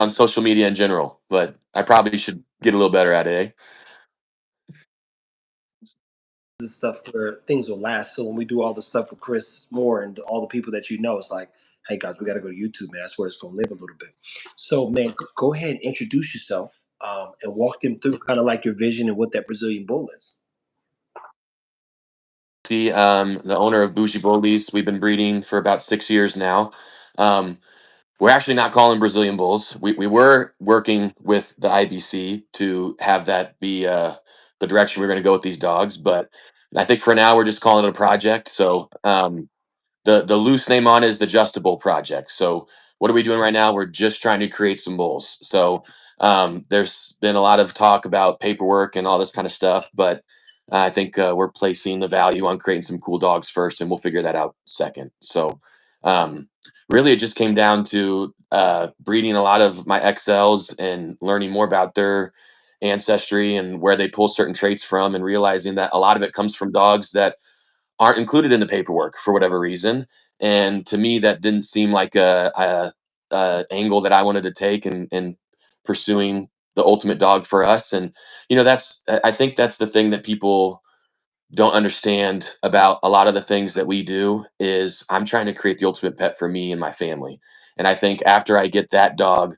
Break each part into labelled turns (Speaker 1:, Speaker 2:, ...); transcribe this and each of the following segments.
Speaker 1: on social media in general, but I probably should get a little better at it, eh?
Speaker 2: This stuff where things will last. So when we do all the stuff with Chris Moore and all the people that you know, it's like, hey guys, we got to go to YouTube, man. That's where it's going to live a little bit. So, man, go ahead and introduce yourself and walk them through kind of like your vision and what that Brazilian bull is.
Speaker 1: The owner of Bougie Bullies. We've been breeding for about 6 years now. Um, we're actually not calling Brazilian bulls. We were working with the IBC to have that be the direction we're going to go with these dogs, but I think for now we're just calling it a project. So the loose name on it is the Justable Project. So what are we doing right now? We're just trying to create some bulls. So there's been a lot of talk about paperwork and all this kind of stuff, but I think we're placing the value on creating some cool dogs first, and we'll figure that out second. So um, really, it just came down to breeding a lot of my XLs and learning more about their ancestry and where they pull certain traits from, and realizing that a lot of it comes from dogs that aren't included in the paperwork for whatever reason. And to me, that didn't seem like a angle that I wanted to take in pursuing the ultimate dog for us. And that's I think that's the thing that people don't understand about a lot of the things that we do is I'm trying to create the ultimate pet for me and my family. And I think after I get that dog,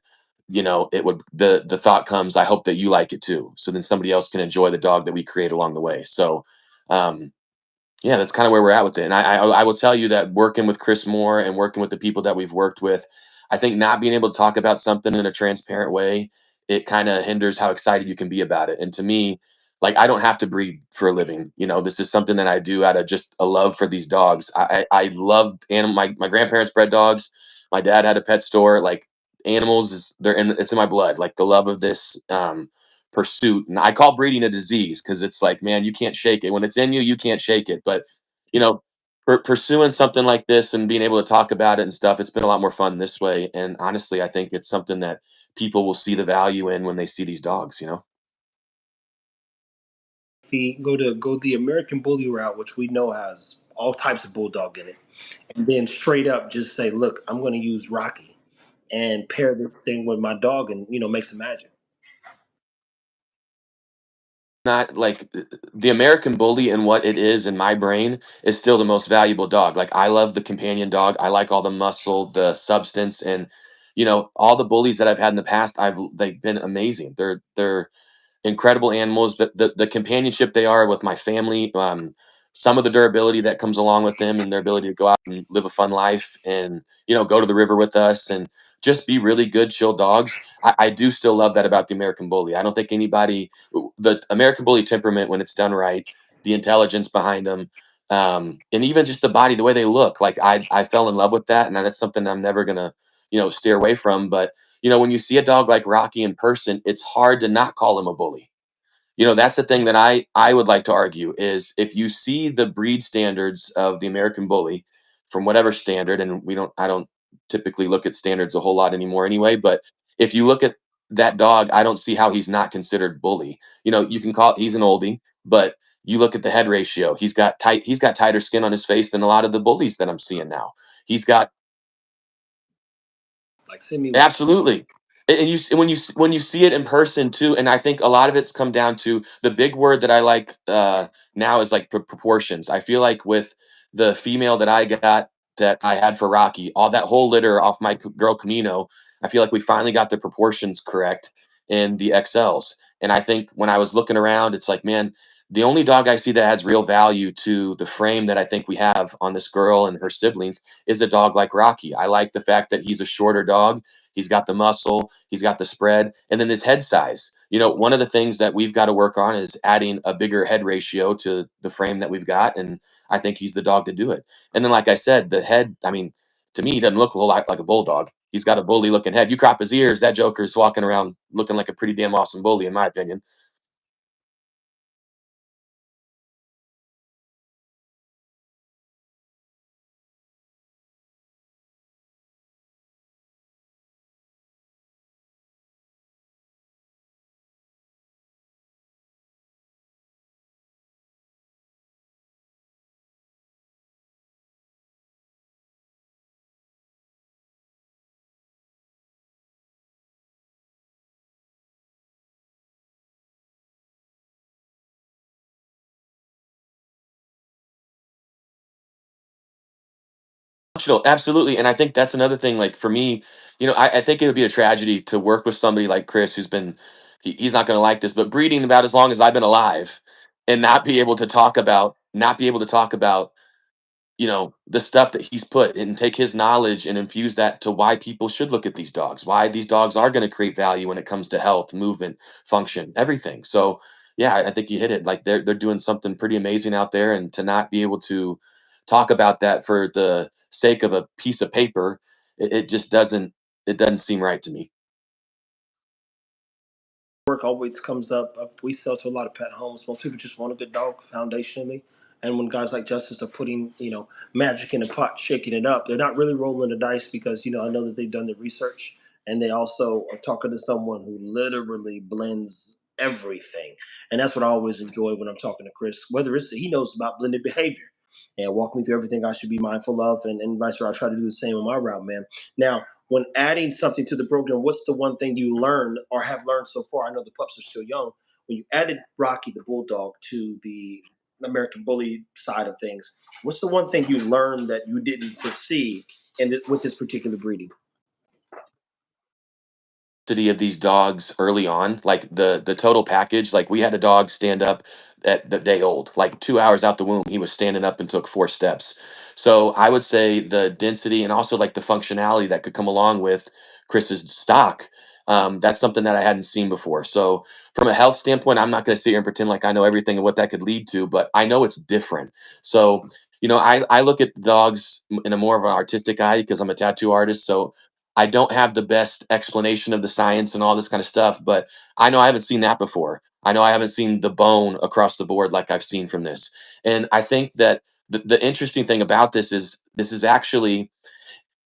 Speaker 1: it would the thought comes, I hope that you like it too. So then somebody else can enjoy the dog that we create along the way. So um, yeah, that's kind of where we're at with it. And I will tell you that working with Chris Moore and working with the people that we've worked with, I think not being able to talk about something in a transparent way, it kind of hinders how excited you can be about it. And to me, like I don't have to breed for a living. This is something that I do out of just a love for these dogs. I loved animal. My grandparents bred dogs. My dad had a pet store. Like animals is it's in my blood. Like the love of this pursuit. And I call breeding a disease because it's like, man, you can't shake it. When it's in you, you can't shake it. But, you know, pursuing something like this and being able to talk about it and stuff, it's been a lot more fun this way. And honestly, I think it's something that people will see the value in when they see these dogs.
Speaker 2: Go the American Bully route, which we know has all types of bulldog in it, and then straight up just say, look, I'm going to use Rocky and pair this thing with my dog, and make some magic.
Speaker 1: Not like the American Bully and what it is in my brain is still the most valuable dog. Like I love the companion dog. I like all the muscle, the substance, and all the bullies that I've had in the past. They've been amazing. They're incredible animals. The companionship they are with my family. Some of the durability that comes along with them and their ability to go out and live a fun life and go to the river with us and just be really good chill dogs. I do still love that about the American Bully. I don't think anybody the American Bully temperament when it's done right, the intelligence behind them, and even just the body, the way they look. Like I fell in love with that, and that's something I'm never gonna steer away from. But when you see a dog like Rocky in person, it's hard to not call him a bully. That's the thing that I would like to argue is if you see the breed standards of the American Bully from whatever standard, and I don't typically look at standards a whole lot anymore anyway, but if you look at that dog, I don't see how he's not considered bully. You can call he's an oldie, but you look at the head ratio, he's got tighter skin on his face than a lot of the bullies that I'm seeing now. He's got
Speaker 2: Like send me one.
Speaker 1: Absolutely. And when you see it in person too, and I think a lot of it's come down to the big word that I like now is like proportions. I feel like with the female that I got that I had for Rocky, all that whole litter off my girl Camino, I feel like we finally got the proportions correct in the XLs. And I think when I was looking around, it's like, man, the only dog I see that adds real value to the frame that I think we have on this girl and her siblings is a dog like Rocky. I like the fact that he's a shorter dog. He's got the muscle, he's got the spread, and then his head size. One of the things that we've got to work on is adding a bigger head ratio to the frame that we've got, and I think he's the dog to do it. And then, like I said, the head. I mean, to me, he doesn't look a whole lot like a bulldog. He's got a bully looking head. You crop his ears, that Joker's walking around looking like a pretty damn awesome bully, in my opinion. Functional, absolutely, and I think that's another thing, like, for me, I think it would be a tragedy to work with somebody like Chris who's been he's not gonna like this, but breeding about as long as I've been alive and not be able to talk about the stuff that he's put and take his knowledge and infuse that to why people should look at these dogs, why these dogs are going to create value when it comes to health, movement, function, everything. So, yeah, I think you hit it. Like they're doing something pretty amazing out there, and to not be able to talk about that for the sake of a piece of paper, it just doesn't seem right to me.
Speaker 2: Work always comes up. We sell to a lot of pet homes. Most people just want a good dog foundationally. And when guys like Justice are putting, magic in a pot, shaking it up, they're not really rolling the dice because, I know that they've done the research and they also are talking to someone who literally blends everything. And that's what I always enjoy when I'm talking to Chris, whether it's he knows about blended behavior and walk me through everything I should be mindful of and vice versa. I try to do the same on my route, man. Now, when adding something to the program, what's the one thing you learned or have learned so far? I know the pups are still young. When you added Rocky the Bulldog to the American Bully side of things, what's the one thing you learned that you didn't foresee with this particular breeding?
Speaker 1: Of these dogs early on, like the total package. Like we had a dog stand up at the day old, like 2 hours out the womb, he was standing up and took 4 steps. So I would say the density and also like the functionality that could come along with Chris's stock. That's something that I hadn't seen before. So from a health standpoint, I'm not going to sit here and pretend like I know everything and what that could lead to, but I know it's different. So I look at dogs in a more of an artistic eye because I'm a tattoo artist. So I don't have the best explanation of the science and all this kind of stuff, but I know I haven't seen that before. I know I haven't seen the bone across the board like I've seen from this. And I think that the interesting thing about this is actually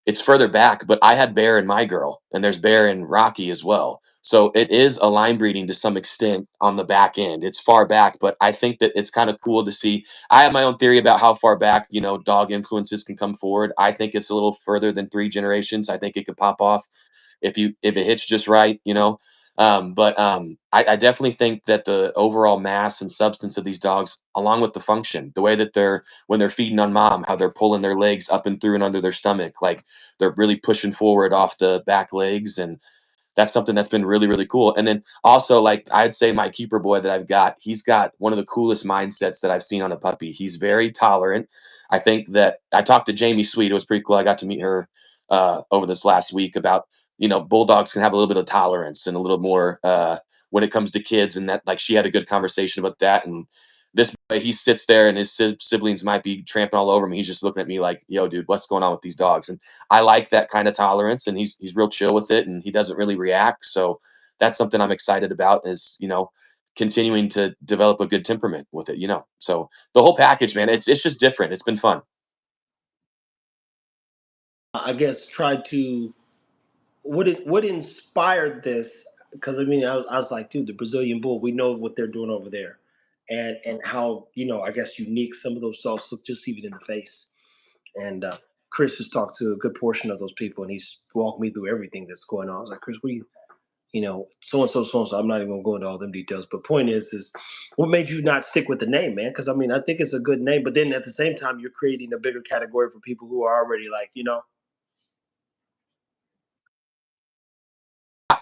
Speaker 1: it's further back, but I had bear in my girl, and there's bear in Rocky as well. So it is a line breeding to some extent on the back end. It's far back, but I think that it's kind of cool to see. I have my own theory about how far back, dog influences can come forward. I think it's a little further than 3 generations. I think it could pop off if it hits just right, but I definitely think that the overall mass and substance of these dogs, along with the function, the way that they're when they're feeding on mom, how they're pulling their legs up and through and under their stomach, like they're really pushing forward off the back legs, and that's something that's been really, really cool. And then also, like I'd say, my keeper boy that I've got, he's got one of the coolest mindsets that I've seen on a puppy. He's very tolerant. I think that I talked to Jamie Sweet. It was pretty cool. I got to meet her over this last week about bulldogs can have a little bit of tolerance and a little more when it comes to kids, and that like she had a good conversation about that. And this boy, he sits there and his siblings might be tramping all over him. He's just looking at me like, "Yo, dude, what's going on with these dogs?" And I like that kind of tolerance, and he's real chill with it, and he doesn't really react. So that's something I'm excited about is continuing to develop a good temperament with it. So the whole package, man, it's just different. It's been fun.
Speaker 2: I guess try to what inspired this? Because I mean, I was like, dude, the Brazilian Bull. We know what they're doing over there, and how I guess unique some of those dogs look just even in the face. And Chris has talked to a good portion of those people, and he's walked me through everything that's going on. I was like, Chris, so and so, so and so. I'm not even gonna go into all them details, but point is what made you not stick with the name, man? Because I mean, I think it's a good name, but then at the same time, you're creating a bigger category for people who are already like,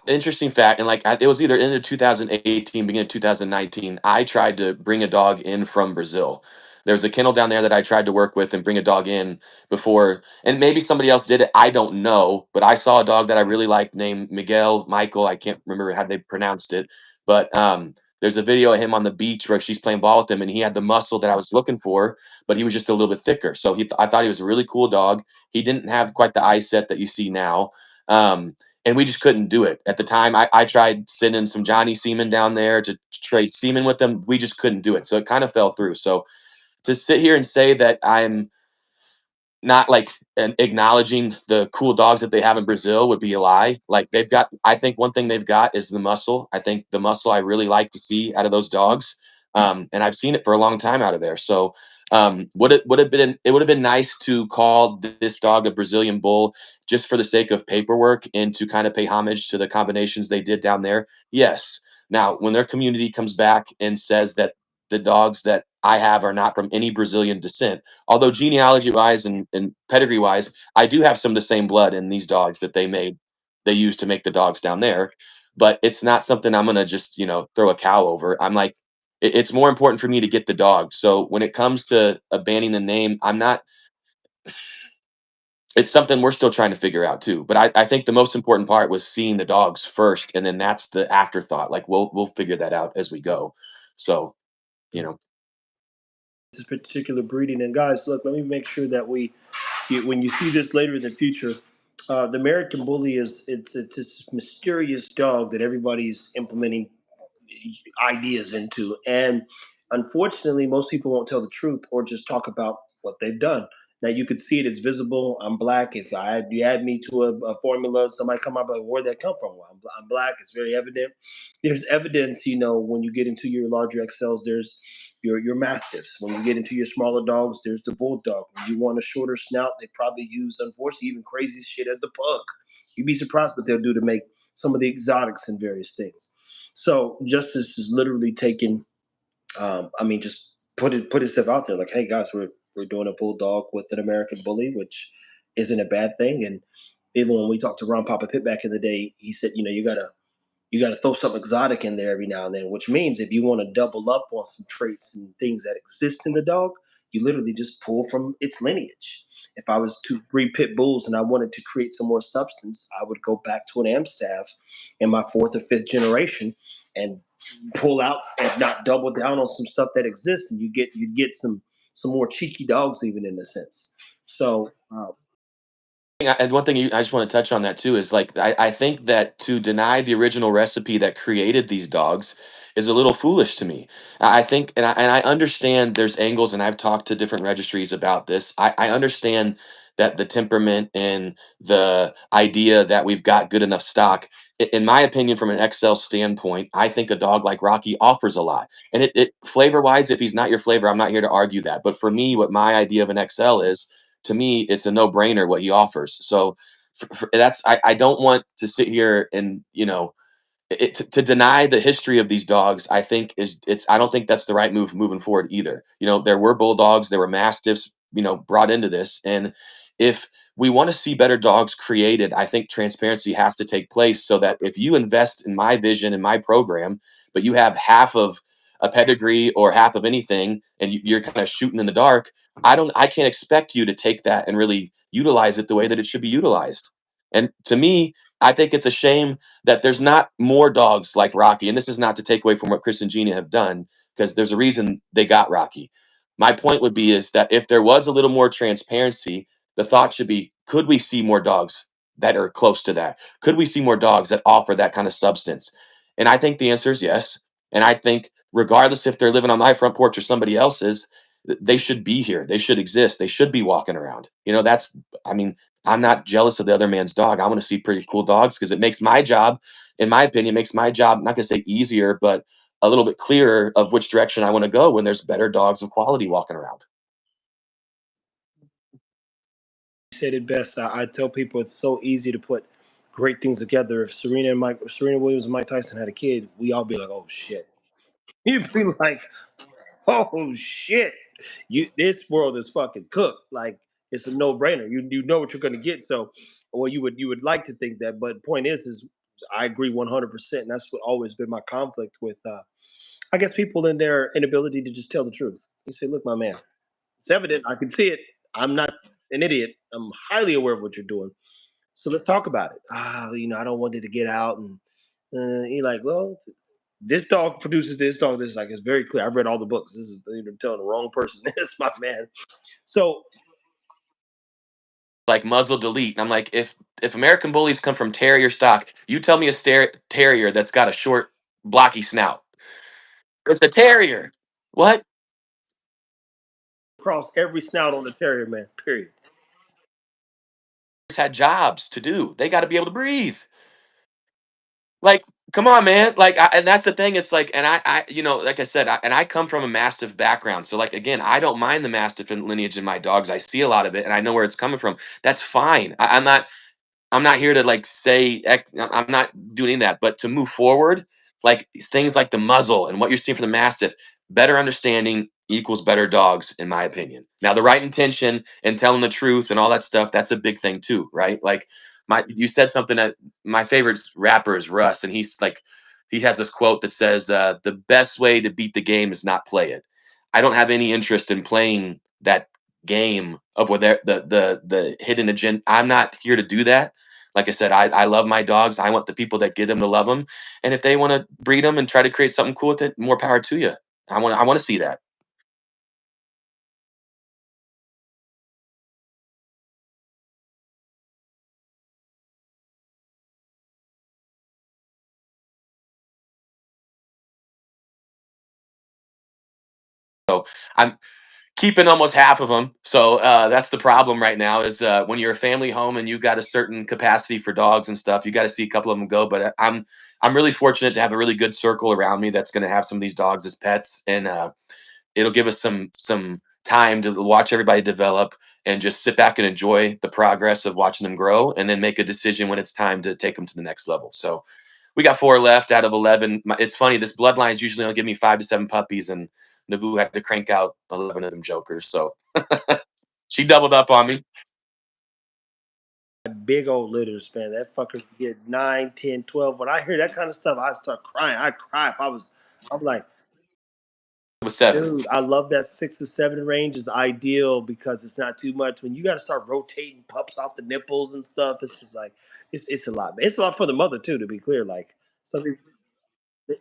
Speaker 1: Interesting fact, and like it was either in the 2018, beginning of 2019. I tried to bring a dog in from Brazil. There was a kennel down there that I tried to work with and bring a dog in before, and maybe somebody else did it. I don't know, but I saw a dog that I really liked named Miguel Michael. I can't remember how they pronounced it, but there's a video of him on the beach where she's playing ball with him, and he had the muscle that I was looking for, but he was just a little bit thicker. So I thought he was a really cool dog. He didn't have quite the eye set that you see now. And we just couldn't do it at the time. I tried sending some Johnny Seaman down there to trade semen with them. We just couldn't do it, so it kind of fell through. So to sit here and say that I'm not like acknowledging the cool dogs that they have in Brazil would be a lie. Like they've got, I think one thing they've got is the muscle. I think the muscle I really like to see out of those dogs, and I've seen it for a long time out of there. So would have been nice to call this dog a Brazilian bull just for the sake of paperwork and to kind of pay homage to the combinations they did down there. Yes. Now, when their community comes back and says that the dogs that I have are not from any Brazilian descent. Although genealogy wise and pedigree wise, I do have some of the same blood in these dogs that they used to make the dogs down there. But it's not something I'm gonna just, throw a cow over. I'm like, it's more important for me to get the dog. So when it comes to banning the name, I'm not it's something we're still trying to figure out too. But I think the most important part was seeing the dogs first, and then that's the afterthought. Like we'll figure that out as we go. So, you know,
Speaker 2: This particular breeding. And guys, look, let me make sure that when you see this later in the future, the American Bully it's this mysterious dog that everybody's implementing ideas into. And unfortunately, most people won't tell the truth or just talk about what they've done. Now you could see it; it's visible. I'm black. If you add me to a formula, somebody come up like, "Where'd that come from?" Well, I'm black. It's very evident. There's evidence, when you get into your larger XLs. There's your mastiffs. When you get into your smaller dogs, there's the bulldog. When you want a shorter snout, they probably use, unfortunately, even crazy shit as the pug. You'd be surprised what they'll do to make some of the exotics and various things. So justice is literally taking. Just put itself out there. Like, hey guys, we're doing a bulldog with an American Bully, which isn't a bad thing. And even when we talked to Ron Papa Pitt back in the day, he said, you got to throw something exotic in there every now and then, which means if you want to double up on some traits and things that exist in the dog, you literally just pull from its lineage. If I was to breed pit bulls and I wanted to create some more substance, I would go back to an Amstaff in my fourth or fifth generation and pull out and not double down on some stuff that exists, and you get some more cheeky dogs even in a sense. So
Speaker 1: and one thing I just want to touch on that too is like I think that to deny the original recipe that created these dogs is a little foolish to me. I think, and I understand there's angles, and I've talked to different registries about this. I understand that the temperament and the idea that we've got good enough stock. In my opinion, from an Excel standpoint, I think a dog like Rocky offers a lot. And it flavor wise, if he's not your flavor, I'm not here to argue that. But for me, what my idea of an XL is, to me, it's a no brainer what he offers. So I don't want to sit here and to deny the history of these dogs. I think I don't think that's the right move moving forward either. There were bulldogs, there were mastiffs, brought into this, and if we want to see better dogs created, I think transparency has to take place so that if you invest in my vision and my program, but you have half of a pedigree or half of anything, and you're kind of shooting in the dark, I can't expect you to take that and really utilize it the way that it should be utilized. And to me, I think it's a shame that there's not more dogs like Rocky. And this is not to take away from what Chris and Gina have done, because there's a reason they got Rocky. My point would be is that if there was a little more transparency, the thought should be, could we see more dogs that are close to that? Could we see more dogs that offer that kind of substance? And I think the answer is yes. And I think regardless if they're living on my front porch or somebody else's, they should be here. They should exist. They should be walking around. I mean, I'm not jealous of the other man's dog. I want to see pretty cool dogs because it makes my job, in my opinion, makes my job, not gonna say easier, but a little bit clearer of which direction I want to go when there's better dogs of quality walking around.
Speaker 2: you said it best. I tell people it's so easy to put great things together. If Serena Williams and Mike Tyson had a kid, we all be like, oh shit. You'd be like, oh shit. This world is fucking cooked. Like it's a no brainer. You know what you're gonna get. So, well, you would like to think that, but point is I agree 100%. And that's what always been my conflict with, I guess, people in their inability to just tell the truth. You say, look, my man, it's evident. I can see it. I'm not an idiot. I'm highly aware of what you're doing. So let's talk about it. I don't want it to get out. And you're like, well, this dog produces this dog. This, like, it's very clear. I've read all the books. This is, you're telling the wrong person this, my man. So
Speaker 1: Like muzzle delete. And I'm like, if American bullies come from terrier stock, you tell me a terrier that's got a short, blocky snout. It's a terrier. What?
Speaker 2: cross every snout on the terrier, man. Period.
Speaker 1: Had jobs to do. They got to be able to breathe. Like, come on, man. Like, and that's the thing. It's like, and like I said, and I come from a mastiff background. So, like, again, I don't mind the mastiff and lineage in my dogs. I see a lot of it, and I know where it's coming from. That's fine. I'm not here to like say I'm not doing that, but to move forward, like things like the muzzle and what you're seeing from the mastiff, better understanding. equals better dogs, in my opinion. Now, the right intention and telling the truth and all that stuff, that's a big thing too, right? Like you said something that my favorite rapper is Russ, and he's like, he has this quote that says, "The best way to beat the game is not play it." I don't have any interest in playing that game of what the hidden agenda. I'm not here to do that. Like I said, I love my dogs. I want the people that get them to love them, and if they want to breed them and try to create something cool with it, more power to you. I want to see that. So I'm keeping almost half of them. So that's the problem right now is when you're a family home and you got a certain capacity for dogs and stuff, you got to see a couple of them go. But I'm really fortunate to have a really good circle around me that's going to have some of these dogs as pets, and it'll give us some time to watch everybody develop and just sit back and enjoy the progress of watching them grow, and then make a decision when it's time to take them to the next level. So we got 4 left out of 11. It's funny, this bloodline's usually only give me 5 to 7 puppies, and Naboo had to crank out 11 of them jokers. So she doubled up on me.
Speaker 2: Big old litters, man. That fucker could get 9, 10, 12. When I hear that kind of stuff, I start crying. I'd cry if I was. I'm like,
Speaker 1: It was 7.
Speaker 2: dude, I love that 6 to 7 range is ideal because it's not too much. When you got to start rotating pups off the nipples and stuff, it's just like it's a lot. It's a lot for the mother too. To be clear, like some people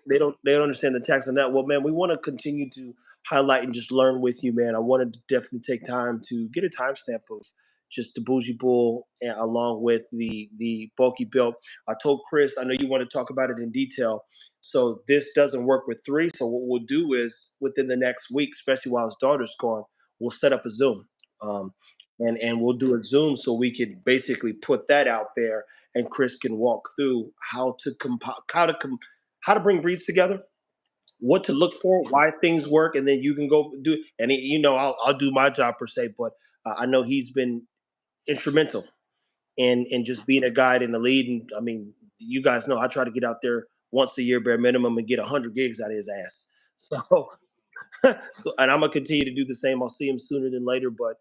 Speaker 2: they don't understand the tax on that. Well, man, we want to continue to highlight and just learn with you, man. I wanted to definitely take time to get a timestamp of just the bougie bull along with the bulky build. I told Chris, I know you want to talk about it in detail. So this doesn't work with three. So what we'll do is within the next week, especially while his daughter's gone, we'll set up a Zoom. And we'll do a Zoom so we can basically put that out there and Chris can walk through how to bring breeds together, what to look for, why things work, and then you can go do. And I'll do my job per se, but I know he's been instrumental in just being a guide and the lead. And I mean, you guys know I try to get out there once a year bare minimum and get 100 gigs out of his ass. So so, and I'm gonna continue to do the same. I'll see him sooner than later, but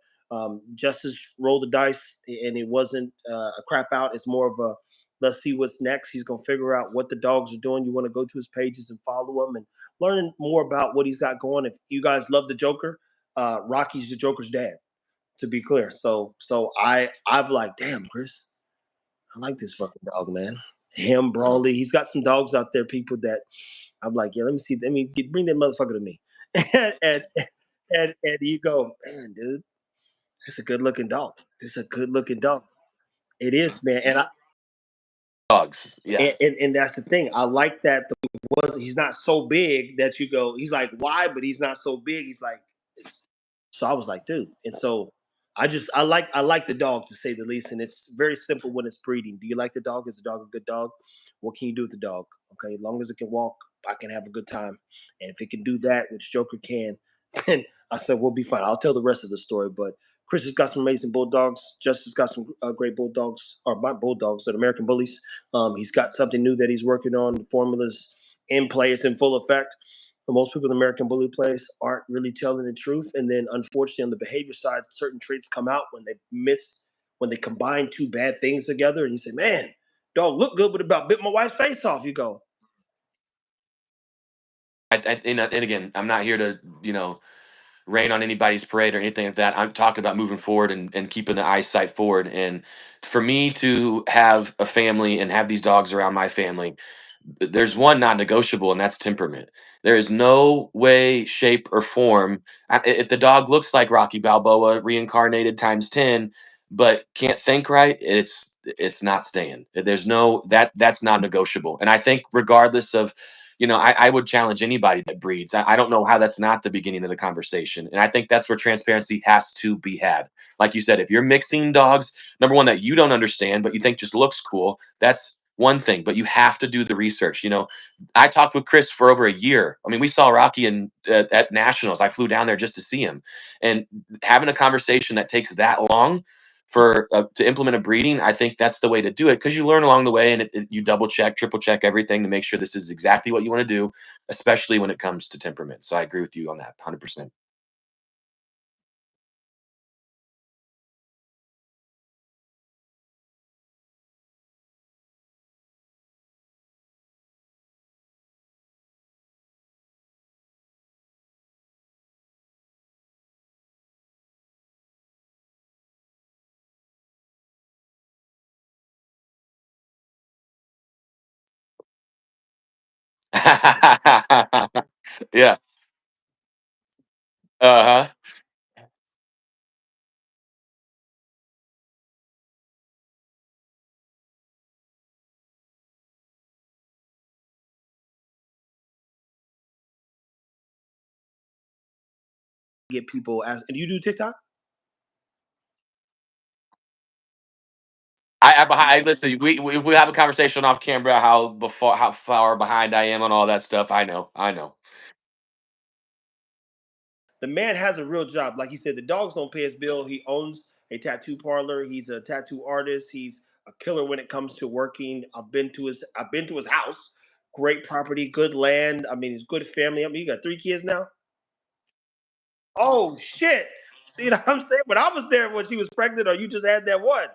Speaker 2: Justice rolled the dice, and it wasn't a crap out. It's more of a let's see what's next. He's gonna figure out what the dogs are doing. You want to go to his pages and follow him and learn more about what he's got going. If you guys love the Joker, Rocky's the Joker's dad. To be clear, I've like, damn, Chris, I like this fucking dog, man. Him, Brawley, he's got some dogs out there, people that I'm like, yeah, let me see, bring that motherfucker to me, and and and you go, man, dude, it's a good looking dog. It's a good looking dog. It is, man,
Speaker 1: Dogs. Yeah.
Speaker 2: and that's the thing. I like that he's not so big that you go. He's like wide, but he's not so big. He's like so I was like, dude. And so I like the dog to say the least. And it's very simple when it's breeding. Do you like the dog? Is the dog a good dog? What can you do with the dog? Okay, as long as it can walk, I can have a good time. And if it can do that, which Joker can, then I said we'll be fine. I'll tell the rest of the story. But Chris has got some amazing bulldogs. Justice got some great bulldogs, or my bulldogs, that American bullies. He's got something new that he's working on. The formula's in play. It's in full effect. But most people in American Bully Place aren't really telling the truth. And then, unfortunately, on the behavior side, certain traits come out when they combine two bad things together. And you say, man, dog look good, but about bit my wife's face off. You go,
Speaker 1: And again, I'm not here to rain on anybody's parade or anything like that. I'm talking about moving forward and keeping the eyesight forward. And for me to have a family and have these dogs around my family, there's one non-negotiable, and that's temperament. There is no way, shape, or form. If the dog looks like Rocky Balboa reincarnated times 10, but can't think right, it's not staying. There's no that's not negotiable. And I think regardless of, I would challenge anybody that breeds. I don't know how that's not the beginning of the conversation. And I think that's where transparency has to be had. Like you said, if you're mixing dogs, number one, that you don't understand, but you think just looks cool, that's one thing, but you have to do the research. I talked with Chris for over a year. I mean, we saw Rocky at nationals. I flew down there just to see him, and having a conversation that takes that long for to implement a breeding, I think that's the way to do it, because you learn along the way, and you double check, triple check everything to make sure this is exactly what you want to do, especially when it comes to temperament. So I agree with you on that 100%. Yeah. Uh-huh.
Speaker 2: Get people as, and you do TikTok?
Speaker 1: Listen. We have a conversation off camera how far behind I am on all that stuff. I know. I know.
Speaker 2: The man has a real job. Like he said, the dogs don't pay his bill. He owns a tattoo parlor. He's a tattoo artist. He's a killer when it comes to working. I've been to his house. Great property, good land. I mean, he's good family. I mean, you got 3 kids now. Oh shit! See what I'm saying? When I was there when she was pregnant, or you just had that one.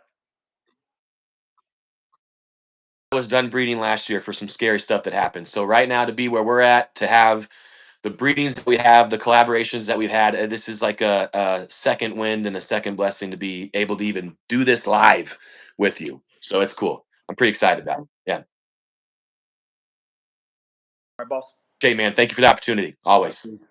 Speaker 1: I was done breeding last year for some scary stuff that happened. So right now, to be where we're at, to have the breedings that we have, the collaborations that we've had, this is like a second wind and a second blessing to be able to even do this live with you. So it's cool. I'm pretty excited about it. Yeah.
Speaker 2: All right, boss.
Speaker 1: Jay, man, thank you for the opportunity.
Speaker 2: All right,
Speaker 1: Always.
Speaker 2: peace.